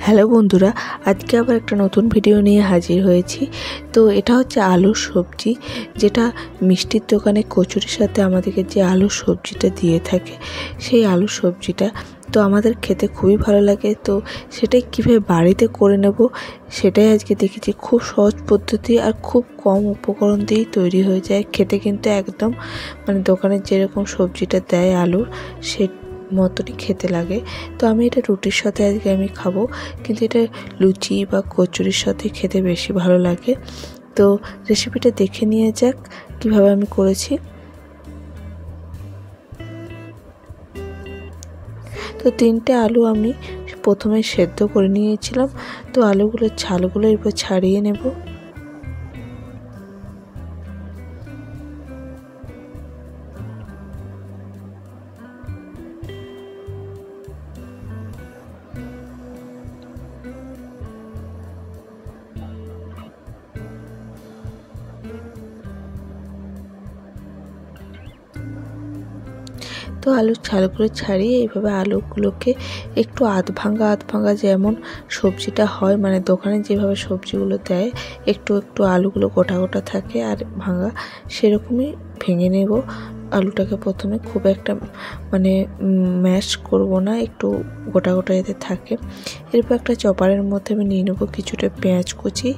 Hello বন্ধুরা, আজকে আবার একটা নতুন ভিডিও নিয়ে হাজির হয়েছি। তো এটা হচ্ছে আলুর সবজি, যেটা মিষ্টির দোকানে কচুরির সাথে আমাদেরকে যে আলুর সবজিটা দিয়ে থাকে, সেই আলুর সবজিটা তো আমাদের খেতে খুবই ভালো লাগে। তো সেটাই কীভাবে বাড়িতে করে নেব সেটাই আজকে দেখেছি। খুব সহজ পদ্ধতি আর খুব কম উপকরণ দিয়েই তৈরি হয়ে যায়। খেতে কিন্তু একদম দোকানে যেরকম সবজিটা দেয় আলুর, সে মতনই খেতে লাগে। তো আমি এটা রুটির সাথে আজকে আমি খাবো, কিন্তু এটা লুচি বা কচুরির সাথে খেতে বেশি ভালো লাগে। তো রেসিপিটা দেখে নিয়ে যাক কিভাবে আমি করেছি। তো 3টে আলু আমি প্রথমে সেদ্ধ করে নিয়েছিলাম। তো আলুগুলোর ছালগুলো এরপর ছাড়িয়ে নেব। তো আলুর ছালগুলো ছাড়িয়ে এইভাবে আলুগুলোকে একটু আধ ভাঙা যেমন সবজিটা হয়, দোকানে যেভাবে সবজিগুলো দেয়, একটু একটু আলুগুলো গোটা থাকে আর ভাঙা, সেরকমই ভেঙে নেব। আলুটাকে প্রথমে খুব একটা ম্যাশ করব না, একটু গোটা যাতে থাকে। এরপর একটা চপারের মধ্যে আমি নিয়ে নেব কিছুটা পেঁয়াজ কুচি,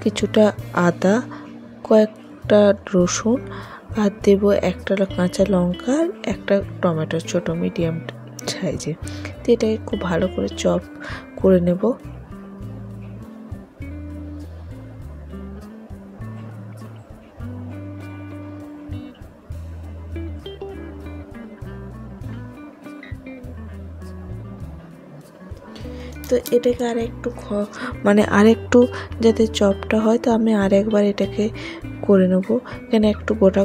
কিছুটা আদা, কয়েকটা রসুন, আর দেব একটা কাঁচা লঙ্কা, একটা টমেটো ছোটো মিডিয়াম সাইজে। তো এটাকে খুব ভালো করে চপ করে নেব। তো এটাকে আর একটু যাতে চপটা হয়, তো আমি আরেকবার এটাকে করে নেব। এখানে একটু গোটা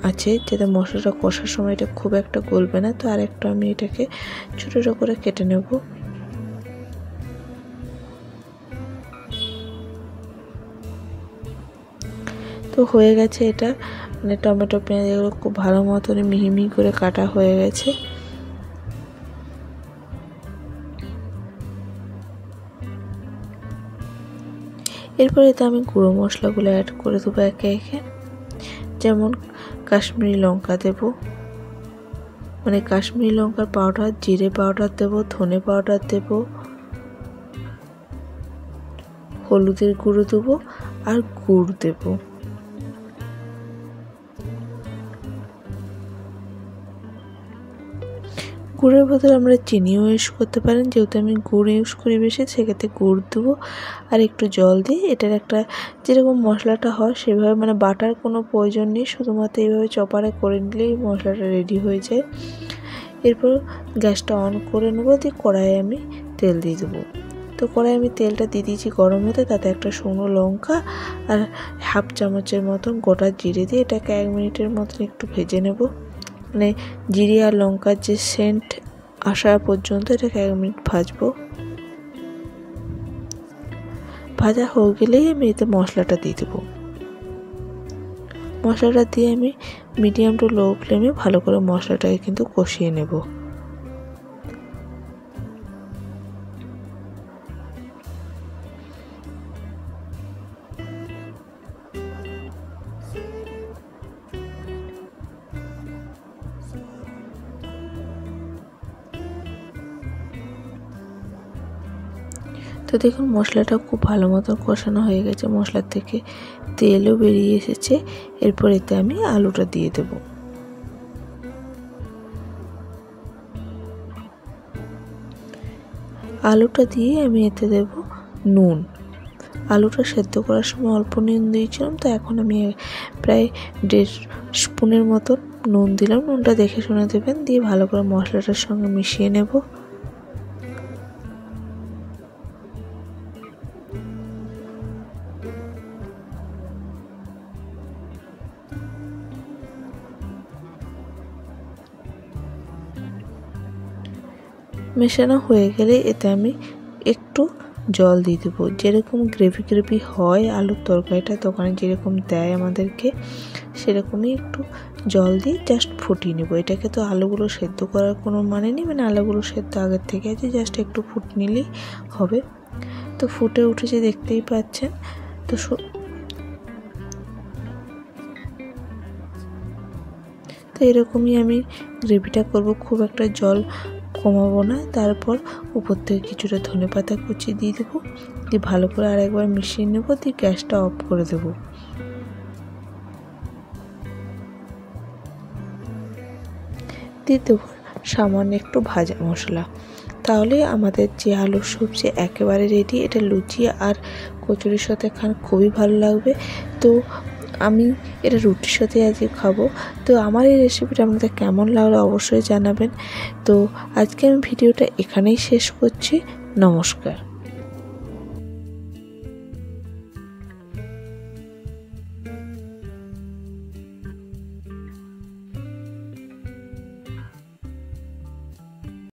আছে, যাতে মশলাটা কষার সময় এটা খুব একটা গলবে না। তো আরেকটু আমি এটাকে ছোটো ছোটো করে কেটে নেব। তো হয়ে গেছে এটা, টমেটো পেঁয়াজ এগুলো খুব ভালো মতন মিহি করে কাটা হয়ে গেছে। এরপরে এতে আমি গুঁড়ো মশলাগুলো অ্যাড করে দেবো একে একে। যেমন কাশ্মীরি লঙ্কা দেব, কাশ্মীরি লঙ্কার পাউডার, জিরে পাউডার দেব, ধনে পাউডার দেব, হলুদের গুঁড়ো দেবো আর গুড় দেব। গুড়ের বদলে আমরা চিনিও ইউজ করতে পারেন, যেহেতু আমি গুড় ইউজ করি বেশি, সেক্ষেত্রে গুড় দেবো আর একটু জল দিয়ে এটার একটা যেরকম মশলাটা হয় সেভাবে, বাটার কোনো প্রয়োজন নেই, শুধুমাত্র এইভাবে চপারে করে নিলেই মশলাটা রেডি হয়ে যায়। এরপর গ্যাসটা অন করে নেবো, দিয়ে কড়াইয়ে আমি তেল দিয়ে দেবো। তো কড়াইয়ে আমি তেলটা দিয়ে দিয়েছি গরম হতে, তাতে একটা শুকনো লঙ্কা আর হাফ চামচের মতন গোটা জিরে দিয়ে এটাকে 1 মিনিটের মতন একটু ভেজে নেব। জিরে আর লঙ্কার যে সেন্ট আসা পর্যন্ত এটাকে 1 মিনিট ভাজবো। ভাজা হয়ে গেলেই আমি এতে মশলাটা দিয়ে দেবো। মশলাটা দিয়ে আমি মিডিয়াম টু লো ফ্লেমে ভালো করে মশলাটাকে কিন্তু কষিয়ে নেব। তো দেখুন মশলাটা খুব ভালো মতো কষানো হয়ে গেছে, মশলার থেকে তেলও বেরিয়ে এসেছে। এরপর এতে আমি আলুটা দিয়ে দেব। আলুটা দিয়ে আমি এতে দেব নুন। আলুটা সেদ্ধ করার সময় অল্প নুন দিয়েছিলাম, তো এখন আমি প্রায় 1.5 স্পুনের মতন নুন দিলাম। নুনটা দেখে শুনে দেবেন, দিয়ে ভালো করে মশলাটার সঙ্গে মিশিয়ে নেব। মেশানো হয়ে গেলে এতে আমি একটু জল দিয়ে দেবো। যেরকম গ্রেভি হয় আলুর তরকারিটা দোকানে যেরকম দেয় আমাদেরকে, সেরকমই একটু জল দিয়ে জাস্ট ফুটিয়ে নেব। এটাকে তো আলুগুলো সেদ্ধ করার কোনো মানে নেই, মানে আলুগুলো সেদ্ধ আগের থেকে আছে, জাস্ট একটু ফুট নিলেই হবে। তো ফুটে উঠেছে দেখতেই পাচ্ছেন। তো এরকমই আমি গ্রেভিটা করব, খুব একটা জল কমাবো না। তারপর উপর থেকে কিছুটা ধনেপাতা কুচি দিয়ে দেবো, দিয়ে ভালো করে আরেকবার মিশিয়ে নেব, দিয়ে গ্যাসটা অফ করে দেবো। দিয়ে দেবো সামান্য একটু ভাজা মশলা। তাহলে আমাদের যে আলুর সবজি একেবারে রেডি। এটা লুচি আর কচুরির সাথে খান খুবই ভালো লাগবে। তো আমি এটা রুটির সাথে আজকে খাবো। তো আমার এই রেসিপিটা আপনাদের কেমন লাগলো অবশ্যই জানাবেন। তো আজকে আমি ভিডিওটা এখানেই শেষ করছি। নমস্কার।